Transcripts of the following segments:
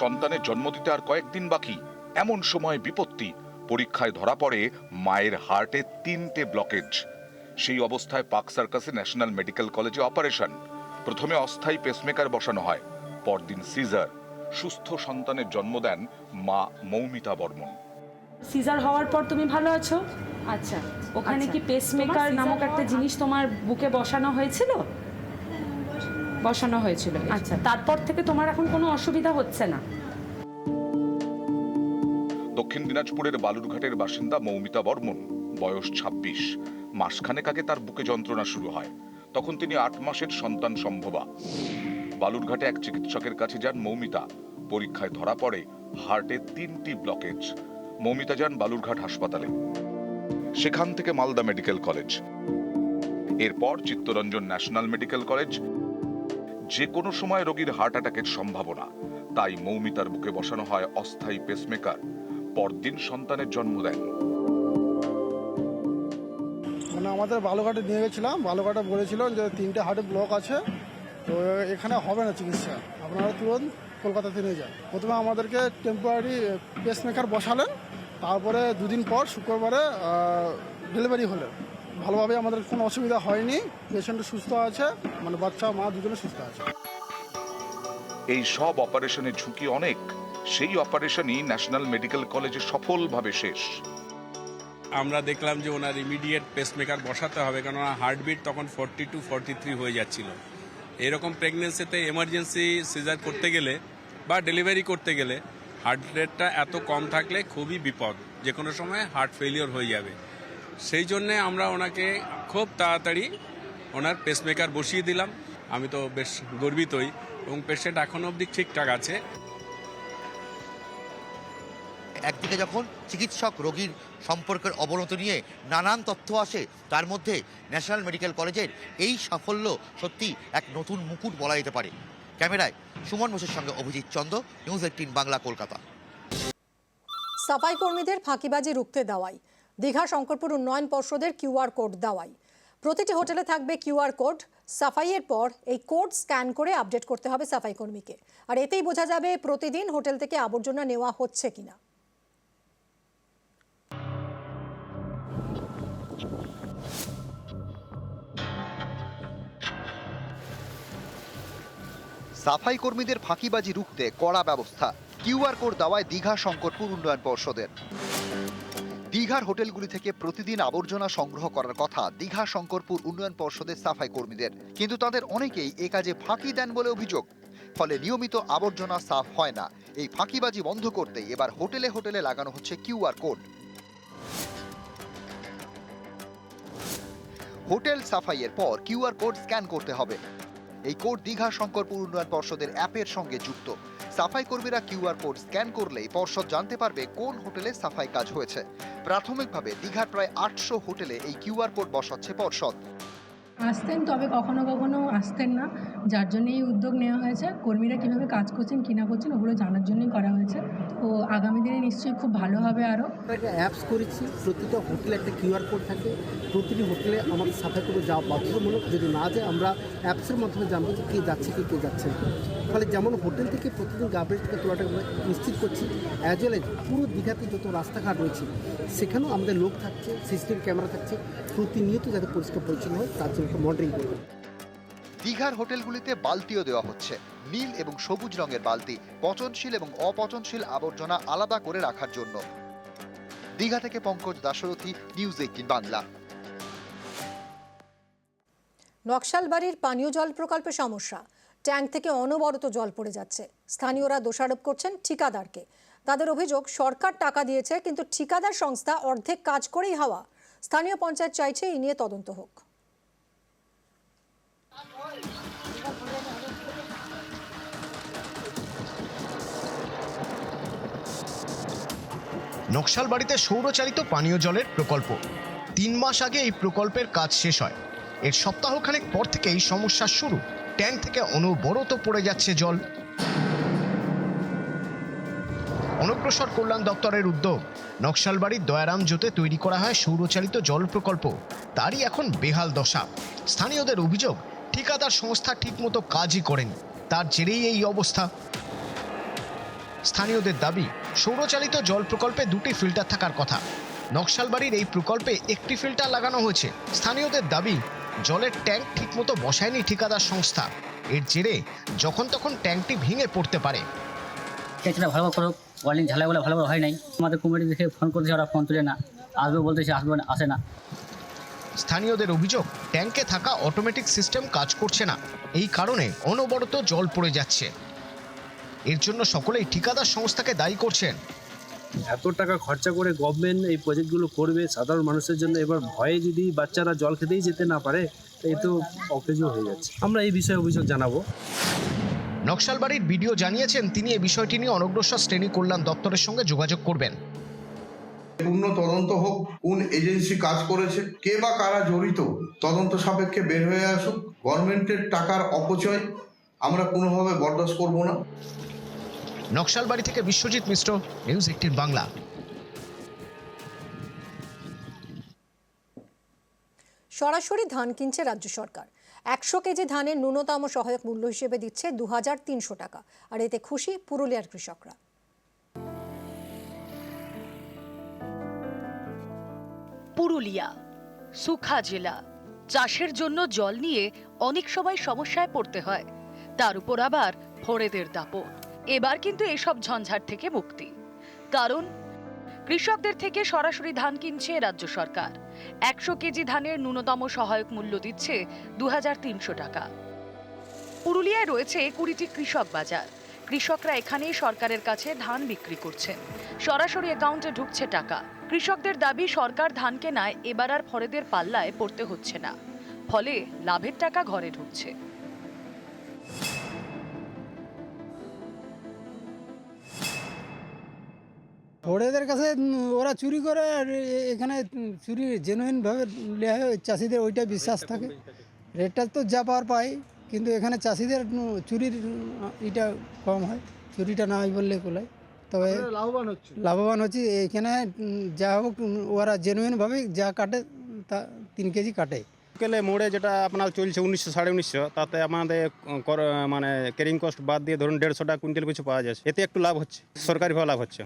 সন্তানের জন্ম দিতে আর কয়েকদিন বাকি, এমন সময় বিপত্তি। পরীক্ষায় ধরা পড়ে মায়ের হার্টে 3টে ব্লকেজ। সেই অবস্থায় পার্ক সার্কাসে ন্যাশনাল মেডিকেল কলেজে অপারেশন। প্রথমে অস্থায়ী পেসমেকার বসানো হয়, পরদিন সিজার। সুস্থ সন্তানের জন্ম দেন মা মৌমিতা বর্মন। সিজার হওয়ার পর তুমি ভালো আছো? আচ্ছা, ওখানে কি পেসমেকার নামক একটা জিনিস তোমার বুকে বসানো হয়েছিল? বসানো হয়েছিল। আচ্ছা, তারপর থেকে তোমার এখন কোনো অসুবিধা হচ্ছে না? দক্ষিণ দিনাজপুরের বালুরঘাটের বাসিন্দা মৌমিতা বর্মন, বয়স 26। মাসখানেক আগে তার বুকে যন্ত্রণা শুরু হয়। তখন তিনি 8 মাসের সন্তান সম্ভবা। বালুরঘাটে এক চিকিৎসকের কাছে যান মৌমিতা। পরীক্ষায় ধরা পড়ে হার্টে 3টি ব্লকেজ। মৌমিতা যান বালুরঘাট হাসপাতালে, সেখান থেকে মালদা মেডিকেল কলেজ, এরপর চিত্তরঞ্জন ন্যাশনাল মেডিকেল কলেজ। যে কোনো সময় রোগীর হার্ট অ্যাটাকের সম্ভাবনা, তাই মৌমিতার বুকে বসানো হয় অস্থায়ী পেসমেকার। পরদিন সন্তানের জন্ম দেন। মানে আমাদের বালুঘাটে নিয়ে গেছিলাম, বালুঘাটে বলেছিল যে 3টে হার্টে ব্লক আছে, তো এখানে হবে না চিকিৎসা, আপনারা তুরন্ত কলকাতাতে নিয়ে যান। প্রথমে আমাদেরকে টেম্পোরারি পেসমেকার বসালেন, তারপরে 2 দিন পর শুক্রবারে ডেলিভারি হলো। ভালোভাবে আমাদের কোনো অসুবিধা হয়নি, পেশেন্ট সুস্থ আছে, মানে বাচ্চা মা দুজনে সুস্থ আছে। এই সব অপারেশনের ঝুঁকি অনেক। সেই অপারেশনই ন্যাশনাল মেডিকেল কলেজে সফলভাবে শেষ। আমরা দেখলাম যে ওনার ইমিডিয়েট পেসমেকার বসাতে হবে, কারণ ওনার হার্টবিট তখন 42-43 হয়ে যাচ্ছিল। এরকম প্রেগনেন্সিতে এমার্জেন্সি সিজার করতে গেলে বা ডেলিভারি করতে গেলে হার্ট রেটটা এত কম থাকলে খুবই বিপদ, যে কোনো সময় হার্ট ফেলিওর হয়ে যাবে। সেই জন্যে আমরা ওনাকে খুব তাড়াতাড়ি ওনার পেসমেকার বসিয়ে দিলাম। আমি তো বেশ গর্বিতই, এবং পেশেন্ট এখনো অবধি ঠিকঠাক আছে। একদিকে যখন চিকিৎসক রোগীর সম্পর্কের অবনতি নিয়ে নানান তথ্য আসে, তার মধ্যে ন্যাশনাল মেডিকেল কলেজের এই সাফল্য সত্যি এক নতুন মুকুট বলা যেতে পারে। ক্যামেরায় সুমন বোসের সঙ্গে অভিজিৎ চন্দ, নিউজ 18 বাংলা, কলকাতা। সাফাই কর্মীদের ফাঁকিবাজি রুখতে দেওয়াই, দীঘা শঙ্করপুর উন্নয়ন পর্ষদের QR কোড দেওয়াই। প্রতিটি হোটেলে থাকবে QR কোড। সাফাইয়ের পর এই কোড স্ক্যান করে আপডেট করতে হবে সাফাই কর্মীকে, আর এতেই বোঝা যাবে প্রতিদিন হোটেল থেকে আবর্জনা নেওয়া হচ্ছে কিনা। সাফাই কর্মীদের ফাঁকিবাজি রুখতে কড়া ব্যবস্থা। QR কোড দেওয়ায় দীঘা শঙ্করপুর উন্নয়ন পর্ষদের। দীঘার হোটেলগুলি থেকে প্রতিদিন আবর্জনা সংগ্রহ করার কথা দীঘা শঙ্করপুর উন্নয়ন পর্ষদের সাফাই কর্মীদের, কিন্তু তাদের অনেকেই এ কাজে ফাঁকি দেন বলে অভিযোগ। ফলে নিয়মিত আবর্জনা সাফ হয় না। এই ফাঁকিবাজি বন্ধ করতে এবার হোটেলে হোটেলে লাগানো হচ্ছে QR কোড। হোটেল সাফাইয়ের পর QR কোড স্ক্যান করতে হবে। এই কোড দীঘা শঙ্করপুর উন্নয়ন পর্ষদের অ্যাপের সঙ্গে যুক্ত। সাফাই কর্মীরা QR কোড স্ক্যান করলেই পর্ষদ জানতে পারবে কোন হোটেলে সাফাই কাজ হয়েছে। প্রাথমিকভাবে দীঘার প্রায় 800 হোটেলে এই QR কোড বসাচ্ছে পর্ষদ। আসতেন, তবে কখনো কখনো আসতেন না, যার জন্য এই উদ্যোগ নেওয়া হয়েছে। কর্মীরা কীভাবে কাজ করছেন কি না করছেন ওগুলো জানার জন্যই করা হয়েছে। তো আগামী দিনে নিশ্চয়ই খুব ভালো হবে। আরও একটা অ্যাপস করেছি, প্রতিটা হোটেলে একটা QR কোড থাকে। প্রতিটি হোটেলে আমাদের সাফাই করে যাওয়া বাধ্যতামূলক। যদি না যায় আমরা অ্যাপসের মাধ্যমে জানবো যে কে যাচ্ছে কে যাচ্ছে না। ফলে যেমন হোটেল থেকে প্রতিদিন গার্বেজ থেকে তোলাটা নিশ্চিত করছি, অ্যাজ ওয়েল এজ পুরো দীঘাতে যত রাস্তাঘাট রয়েছে সেখানেও আমাদের লোক থাকছে, CCTV ক্যামেরা থাকছে, প্রতিনিয়ত যাতে পরিষ্কার পরিচ্ছন্ন হয় তার জন্য মনিটরিং করবে। দীঘার হোটেলগুলিতে বালতিও দেওয়া হচ্ছে, নীল এবং সবুজ রঙের বালতি, পচনশীল এবং অপচনশীল আবর্জনা আলাদা করে রাখার জন্য। দীঘা থেকে পঙ্কজ দাশরথী, নিউজ 18 বাংলা। নকশালবাড়ির পানীয় জল প্রকল্পে সমস্যা, ট্যাঙ্ক থেকে অনবরত জল পড়ে যাচ্ছে। স্থানীয়রা দোষারোপ করছেন ঠিকাদারকে। তাদের অভিযোগ, সরকার টাকা দিয়েছে কিন্তু ঠিকাদার সংস্থা অর্ধেক কাজ করেই হাওয়া। স্থানীয় পঞ্চায়েত চাইছে এই নিয়ে তদন্ত হোক। নকশালবাড়িতে সৌরচালিত পানীয় জলের প্রকল্প। 3 মাস আগে এই প্রকল্পের কাজ শেষ হয়। এর সপ্তাহখানেক পর থেকেই সমস্যা শুরু। ট্যাঙ্ক থেকে অনবরত পড়ে যাচ্ছে জল। অনগ্রসর কল্যাণ দপ্তরের উদ্যোগ, নকশালবাড়ির দয়ারাম জোতে তৈরি করা হয় সৌরচালিত জল প্রকল্প। তারই এখন বেহাল দশা। স্থানীয়দের অভিযোগ, ঠিকাদার সংস্থা ঠিকমতো কাজই করেনি, তার জেরেই এই অবস্থা। স্থানীয়দের দাবি, সৌরচালিত জল প্রকল্পে 2টি ফিল্টার থাকার কথা। নকশালবাড়ির এই প্রকল্পে 1টি ফিল্টার লাগানো হয়েছে। স্থানীয়দের দাবি, জলের ট্যাঙ্ক ঠিকমতো বসায়নি ঠিকাদার সংস্থা। এর জেরে যখন তখন ট্যাঙ্কটি ভেঙে পড়তে পারে। ট্যাঙ্কটা ভালো করে ওয়ার্লিং ঝালাই বলে ভালো হয় নাই। আমাদের কমিটি দেখে ফোন করছে, ওরা ফোন তুলে না, আসবে বলতেছে, আসবে না, আসে না। স্থানীয়দের অভিযোগ, ট্যাঙ্কে থাকা অটোমেটিক সিস্টেম কাজ করছে না। এই কারণে অনবরত জল পড়ে যাচ্ছে। এর জন্য সকলেই ঠিকাদার সংস্থাকে দায়ী করছেন। এত টাকা খরচা করে গভর্নমেন্ট এই প্রজেক্টগুলো করবে সাধারণ মানুষের জন্য, এবার ভয়ে যদি বাচ্চারা জল খেতেই যেতে না পারে, এই তো অকেজো হয়ে যাচ্ছে। আমরা এই বিষয়ে অভিযোগ জানাবো। নকশালবাড়ির বিডিও জানিয়েছেন তিনি এই বিষয়টি নিয়ে অনগ্রসর শ্রেণী কল্যাণ দপ্তরের সঙ্গে যোগাযোগ করবেন। পূর্ণ তদন্ত হোক, কোন এজেন্সি কাজ করেছে, কে বা কারা জড়িত, তদন্ত সাপেক্ষে বের হয়ে আসুক। গভর্নমেন্টের টাকার অপচয় আমরা কোনোভাবে বরদাস্ত করব না। নকশালবাড়ি থেকে বিশ্বজিৎ মিশ্র, নিউজ 18 বাংলা। সরাসরি ধান কিনছে রাজ্য সরকার। 100 কেজি ধানের ন্যূনতম সহায়ক মূল্য হিসেবে দিচ্ছে 2300 টাকা। আর এতে খুশি পুরুলিয়ার কৃষকরা। পুরুলিয়া সুখা জেলা, চাষের জন্য জল নিয়ে অনেক সময় সমস্যায় পড়তে হয়, তার উপর আবার ফড়েদের দাপট। এবার কিন্তু এসব ঝঞ্ঝাট থেকে মুক্তি, কারণ কৃষকদের থেকে সরাসরি ধান কিনছে রাজ্য সরকার। 100 কেজি ধানের ন্যূনতম সহায়ক মূল্য দিচ্ছে 2300 টাকা। পুরুলিয়ায় রয়েছে 20টি কৃষক বাজার। কৃষকরা এখানে সরকারের কাছে ধান বিক্রি করছেন, সরাসরি অ্যাকাউন্টে ঢুকছে টাকা। কৃষকদের দাবি, সরকার ধান কেনায় এবার আর ফড়েদের পাল্লায় পড়তে হচ্ছে না, ফলে লাভের টাকা ঘরে ঢুকছে। ওদের কাছে ওরা চুরি করে, আর এখানে চুরি জেনুইনভাবে নেওয়া হয়, চাষিদের ওইটাই বিশ্বাস থাকে। রেটটা তো যা পাওয়ার পায়, কিন্তু এখানে চাষিদের চুরির এটা কম হয়, চুরিটা না হয় বললে কোলায়। তবে লাভবান হচ্ছে এখানে। যা হোক, ওরা জেনুইনভাবে যা কাটে তা 3 কেজি কাটে। বিকেলে মোড়ে যেটা আপনার চলছে 1900 1950, তাতে আমাদের মানে ক্যারিং কস্ট বাদ দিয়ে ধরুন 150 টাকা কুইন্টাল কিছু পাওয়া যাচ্ছে। এতে একটু লাভ হচ্ছে, সরকারিভাবে লাভ হচ্ছে।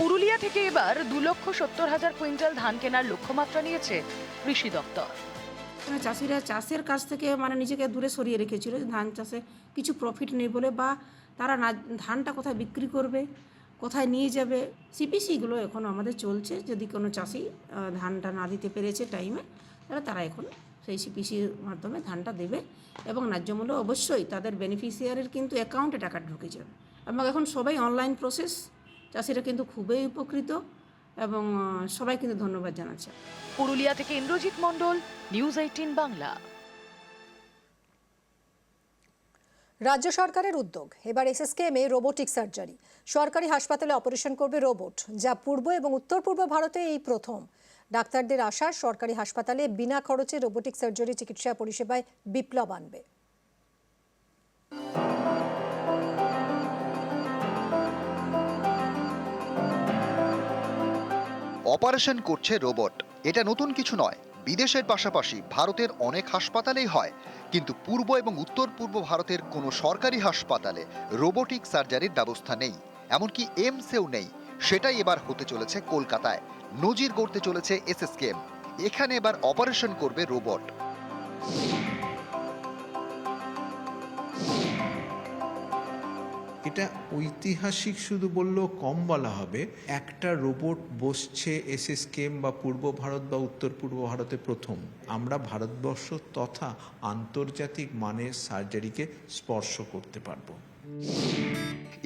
পুরুলিয়া থেকে এবার 2,70,000 কুইন্টাল ধান কেনার লক্ষ্যমাত্রা নিয়েছে কৃষি দপ্তর। চাষিরা চাষের কাছ থেকে নিজেকে দূরে সরিয়ে রেখেছিল, ধান চাষে কিছু প্রফিট নেই বলে, বা তারা না ধানটা কোথায় বিক্রি করবে, কোথায় নিয়ে যাবে। সিপিসিগুলো এখন আমাদের চলছে। যদি কোনো চাষি ধানটা না দিতে পেরেছে টাইমে, তাহলে তারা এখন সেই সিপিসির মাধ্যমে ধানটা দেবে, এবং ন্যায্য মূল্য অবশ্যই তাদের বেনিফিশিয়ারির কিন্তু অ্যাকাউন্টে টাকা ঢুকে যাবে। এবং এখন সবাই অনলাইন প্রসেস, চাষিরা কিন্তু খুবই উপকৃত, এবং সবাই কিন্তু ধন্যবাদ জানাচ্ছে। পুরুলিয়া থেকে ইন্দ্রজিৎ মণ্ডল, নিউজ 18 বাংলা। রাজ্য সরকারের উদ্যোগ, এবার এসএসকেএমে রোবোটিক সার্জারি। সরকারি হাসপাতালে অপারেশন করবে রোবট, যা পূর্ব এবং উত্তর পূর্ব ভারতে এই প্রথম। ডাক্তারদের আশা, সরকারি হাসপাতালে বিনা খরচে রোবোটিক সার্জারি চিকিৎসা পরিষেবায় বিপ্লব আনবে। অপারেশন করছে রোবট। এটা নতুন কিছু নয়, বিদেশের পাশাপাশি ভারতের অনেক হাসপাতালেই হয়। কিন্তু পূর্ব এবং উত্তর পূর্ব ভারতের কোনো সরকারি হাসপাতালে রোবোটিক সার্জারির ব্যবস্থা নেই, এমনকি এমসেও নেই। সেটাই এবার হতে চলেছে কলকাতায়। নজির গড়তে চলেছে এসএসকেএম। এখানে এবার অপারেশন করবে রোবট। এটা ঐতিহাসিক শুধু বললেও কম বলা হবে। একটা রোবট বসছে এসএসকেএম বা পূর্ব ভারত বা উত্তর পূর্ব ভারতে প্রথম। আমরা ভারতবর্ষ তথা আন্তর্জাতিক মানের সার্জারিকে স্পর্শ করতে পারবো।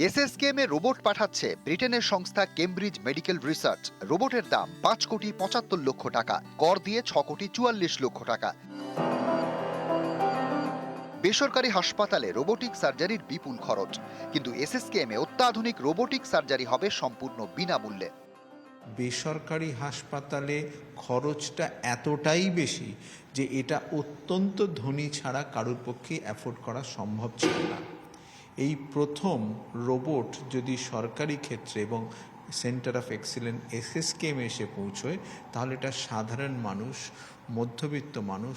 এসএসকেএম এ রোবট পাঠাচ্ছে ব্রিটেনের সংস্থা কেমব্রিজ মেডিকেল রিসার্চ। রোবটের দাম 5,75 লক্ষ টাকা, কর দিয়ে 6,44 লক্ষ টাকা। বেসরকারি হাসপাতালে রোবোটিক সার্জারির বিপুল খরচ, কিন্তু এসএসকেএম এ অত্যাধুনিক রোবোটিক সার্জারি হবে সম্পূর্ণ বিনামূল্যে। বেসরকারি হাসপাতালে খরচটা এতটাই বেশি যে এটা অত্যন্ত ধনী ছাড়া কারোর পক্ষে অ্যাফোর্ড করা সম্ভব ছিল না। এই প্রথম রোবট যদি সরকারি ক্ষেত্রে এবং সেন্টার অফ এক্সিলেন্স এসএসকেএম এসে পৌঁছয়, তাহলে এটা সাধারণ মানুষ, মধ্যবিত্ত মানুষ,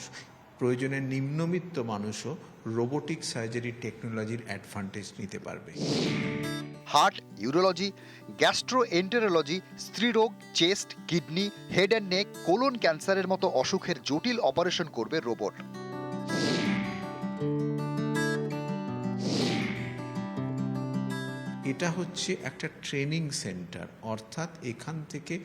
প্রয়োজনে নিম্নবিত্ত মানুষও রোবোটিক সার্জারি টেকনোলজির অ্যাডভান্টেজ নিতে পারবে। হার্ট, ইউরোলজি, গ্যাস্ট্রোএন্টেরোলজি, স্ত্রীরোগ, chest, kidney, head and neck, colon ক্যান্সারের মতো অসুখের জটিল অপারেশন করবে রোবট। এটা হচ্ছে একটা ট্রেনিং সেন্টার, অর্থাৎ এখান থেকে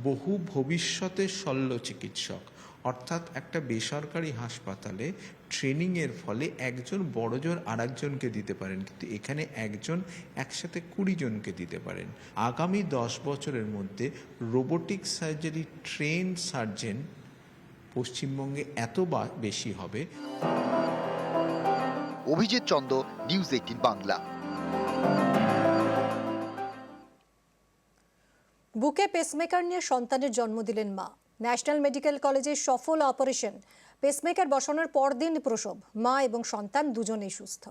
বহু ভবিষ্যতের শল্য চিকিৎসক, অর্থাৎ একটা বেসরকারি হাসপাতালে ট্রেনিংয়ের ফলে একজন বড়জোর আরেকজনকে দিতে পারেন, কিন্তু এখানে একজন একসাথে 20 জনকে দিতে পারেন। আগামী 10 বছরের মধ্যে রোবোটিক সার্জারি ট্রেন সার্জন পশ্চিমবঙ্গে এত বেশি হবে। অভিজিৎ চন্দ, নিউজ 18 বাংলা। বুকে পেসমেকার নিয়ে সন্তানের জন্ম দিলেন মা। ন্যাশনাল মেডিকেল কলেজের সফল অপারেশন, পেসমেকার বসানোর পরদিন প্রসব। মা এবং সন্তান দুজনেই সুস্থ।